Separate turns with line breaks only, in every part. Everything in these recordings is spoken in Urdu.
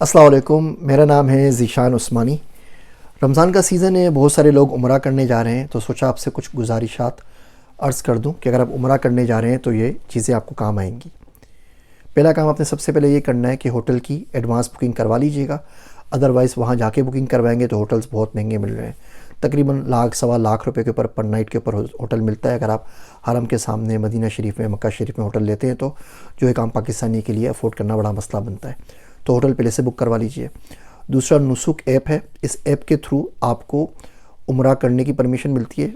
السلام علیکم، میرا نام ہے ذیشان عثمانی۔ رمضان کا سیزن ہے، بہت سارے لوگ عمرہ کرنے جا رہے ہیں، تو سوچا آپ سے کچھ گزارشات عرض کر دوں کہ اگر آپ عمرہ کرنے جا رہے ہیں تو یہ چیزیں آپ کو کام آئیں گی۔ پہلا کام آپ نے سب سے پہلے یہ کرنا ہے کہ ہوٹل کی ایڈوانس بکنگ کروا لیجئے گا، ادروائز وہاں جا کے بکنگ کروائیں گے تو ہوٹلز بہت مہنگے مل رہے ہیں، تقریباً لاکھ سوا لاکھ روپے کے اوپر پر نائٹ کے اوپر ہوٹل ملتا ہے۔ اگر آپ حرم کے سامنے مدینہ شریف میں، مکہ شریف میں ہوٹل لیتے ہیں تو جو ایک عام پاکستانی کے لیے افورڈ کرنا بڑا مسئلہ بنتا ہے، تو ہوٹل پہلے سے بک کروا لیجئے۔ دوسرا نسک ایپ ہے، اس ایپ کے تھرو آپ کو عمرہ کرنے کی پرمیشن ملتی ہے،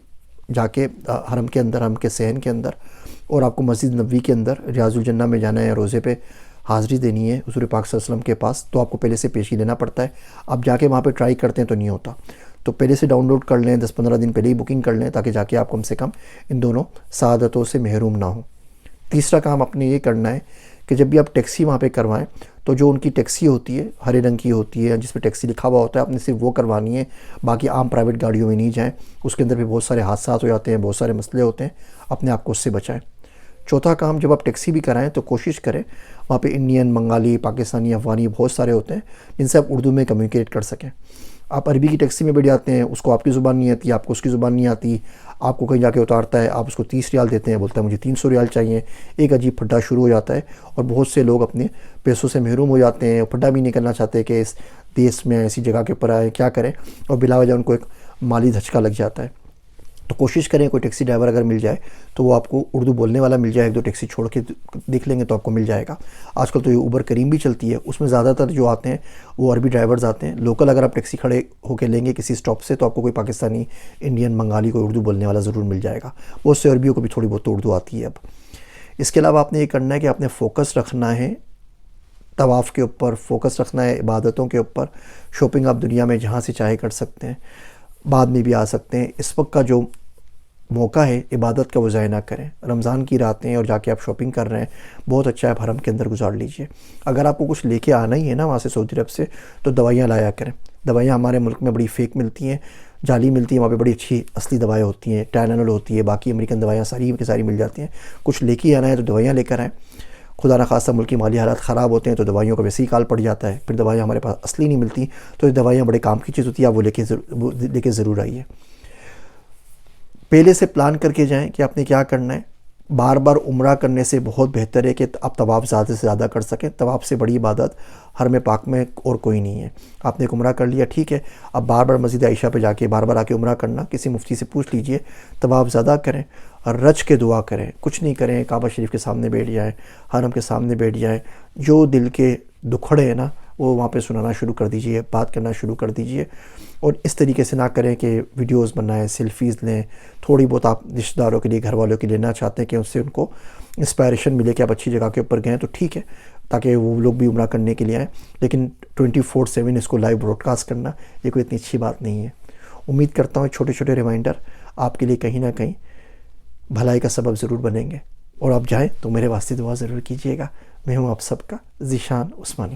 جا کے حرم کے اندر، حرم کے صحن کے اندر، اور آپ کو مسجد نبوی کے اندر ریاض الجنہ میں جانا ہے، روزے پہ حاضری دینی ہے حضور پاک صلی اللہ علیہ وسلم کے پاس، تو آپ کو پہلے سے پیشی لینا پڑتا ہے۔ آپ جا کے وہاں پہ ٹرائی کرتے ہیں تو نہیں ہوتا، تو پہلے سے ڈاؤن لوڈ کر لیں، 10-15 دن پہلے ہی بکنگ کر لیں تاکہ جا کے آپ کم سے کم ان دونوں سعادتوں سے محروم نہ ہوں۔ تیسرا کام آپ نے یہ کرنا ہے کہ جب بھی آپ ٹیکسی وہاں پہ کروائیں تو جو ان کی ٹیکسی ہوتی ہے، ہرے رنگ کی ہوتی ہے جس پہ ٹیکسی لکھا ہوا ہوتا ہے، آپ نے صرف وہ کروانی ہے، باقی عام پرائیویٹ گاڑیوں میں نہیں جائیں، اس کے اندر بھی بہت سارے حادثات ہو جاتے ہیں، بہت سارے مسئلے ہوتے ہیں، اپنے آپ کو اس سے بچائیں۔ چوتھا کام، جب آپ ٹیکسی بھی کرائیں تو کوشش کریں وہاں پہ انڈین، بنگالی، پاکستانی، افغانی بہت سارے ہوتے ہیں جن سے آپ اردو میں کمیونیکیٹ کر سکیں۔ آپ عربی کی ٹیکسی میں بیٹھ جاتے ہیں، اس کو آپ کی زبان نہیں آتی، آپ کو اس کی زبان نہیں آتی، آپ کو کہیں جا کے اتارتا ہے، آپ اس کو 30 ریال دیتے ہیں، بولتا ہے مجھے 300 ریال چاہیے، ایک عجیب پھڈا شروع ہو جاتا ہے، اور بہت سے لوگ اپنے پیسوں سے محروم ہو جاتے ہیں، پھڈا بھی نہیں کرنا چاہتے کہ اس دیس میں ایسی جگہ کے اوپر آئے، کیا کریں، اور بلا وجہ ان کو ایک مالی دھچکا لگ جاتا ہے۔ تو کوشش کریں کوئی ٹیکسی ڈرائیور اگر مل جائے تو وہ آپ کو اردو بولنے والا مل جائے، ایک دو ٹیکسی چھوڑ کے دیکھ لیں گے تو آپ کو مل جائے گا۔ آج کل تو یہ اوبر کریم بھی چلتی ہے، اس میں زیادہ تر جو آتے ہیں وہ عربی ڈرائیورز آتے ہیں۔ لوکل اگر آپ ٹیکسی کھڑے ہو کے لیں گے کسی اسٹاپ سے تو آپ کو کوئی پاکستانی، انڈین، بنگالی، کوئی اردو بولنے والا ضرور مل جائے گا، بہت سے عربیوں کو بھی تھوڑی بہت اردو آتی ہے اب۔ اس کے علاوہ آپ نے یہ کرنا ہے کہ آپ نے فوکس رکھنا ہے طواف کے اوپر، فوکس رکھنا ہے عبادتوں کے اوپر۔ شاپنگ آپ دنیا میں جہاں سے چاہے کر سکتے ہیں، بعد میں بھی آ سکتے ہیں، اس وقت کا جو موقع ہے عبادت کا وہ ضائع نہ کریں۔ رمضان کی راتیں اور جا کے آپ شاپنگ کر رہے ہیں، بہت اچھا ہے، آپ حرم کے اندر گزار لیجئے۔ اگر آپ کو کچھ لے کے آنا ہی ہے نا وہاں سے سعودی عرب سے، تو دوائیاں لایا کریں۔ دوائیاں ہمارے ملک میں بڑی فیک ملتی ہیں، جعلی ملتی ہیں، وہاں پہ بڑی اچھی اصلی دوائیں ہوتی ہیں، ٹائلینول ہوتی ہے، باقی امریکن دوائیاں ساری کی ساری مل جاتی ہیں۔ کچھ لے کے آنا ہے تو دوائیاں لے کر آئیں۔ خدا نخواستہ ملک کی مالی حالات خراب ہوتے ہیں تو دوائیوں کا ویسے ہی کال پڑ جاتا ہے، پھر دوائیاں ہمارے پاس اصلی نہیں ملتی، تو یہ دوائیاں بڑے کام کی چیز ہوتی ہے، آپ وہ لے کے ضرور آئیے۔ پہلے سے پلان کر کے جائیں کہ آپ نے کیا کرنا ہے۔ بار بار عمرہ کرنے سے بہت بہتر ہے کہ آپ طواف زیادہ سے زیادہ کر سکیں۔ طواف سے بڑی عبادت حرم پاک میں اور کوئی نہیں ہے۔ آپ نے ایک عمرہ کر لیا، ٹھیک ہے، اب بار بار مسجد عائشہ پہ جا کے بار بار آ کے عمرہ کرنا، کسی مفتی سے پوچھ لیجئے، طواف زیادہ کریں اور رچ کے دعا کریں، کچھ نہیں کریں، کعبہ شریف کے سامنے بیٹھ جائیں، حرم کے سامنے بیٹھ جائیں، جو دل کے دکھڑے ہیں نا وہ وہاں پہ سنانا شروع کر دیجئے، بات کرنا شروع کر دیجئے، اور اس طریقے سے نہ کریں کہ ویڈیوز بنائیں، سیلفیز لیں۔ تھوڑی بہت آپ رشتہ داروں کے لیے، گھر والوں کے لیے لینا چاہتے ہیں کہ اس سے ان کو انسپائریشن ملے کہ آپ اچھی جگہ کے اوپر گئے تو ٹھیک ہے، تاکہ وہ لوگ بھی عمرہ کرنے کے لیے آئیں، لیکن 24/7 اس کو لائیو براڈ کاسٹ کرنا یہ کوئی اتنی اچھی بات نہیں ہے۔ امید کرتا ہوں چھوٹے چھوٹے ریمائنڈر آپ کے لیے کہیں نہ کہیں بھلائی کا سبب ضرور بنیں گے، اور آپ جائیں تو میرے واسطے دعا ضرور کیجیے گا۔ میں ہوں آپ سب کا ذیشان عثمانی۔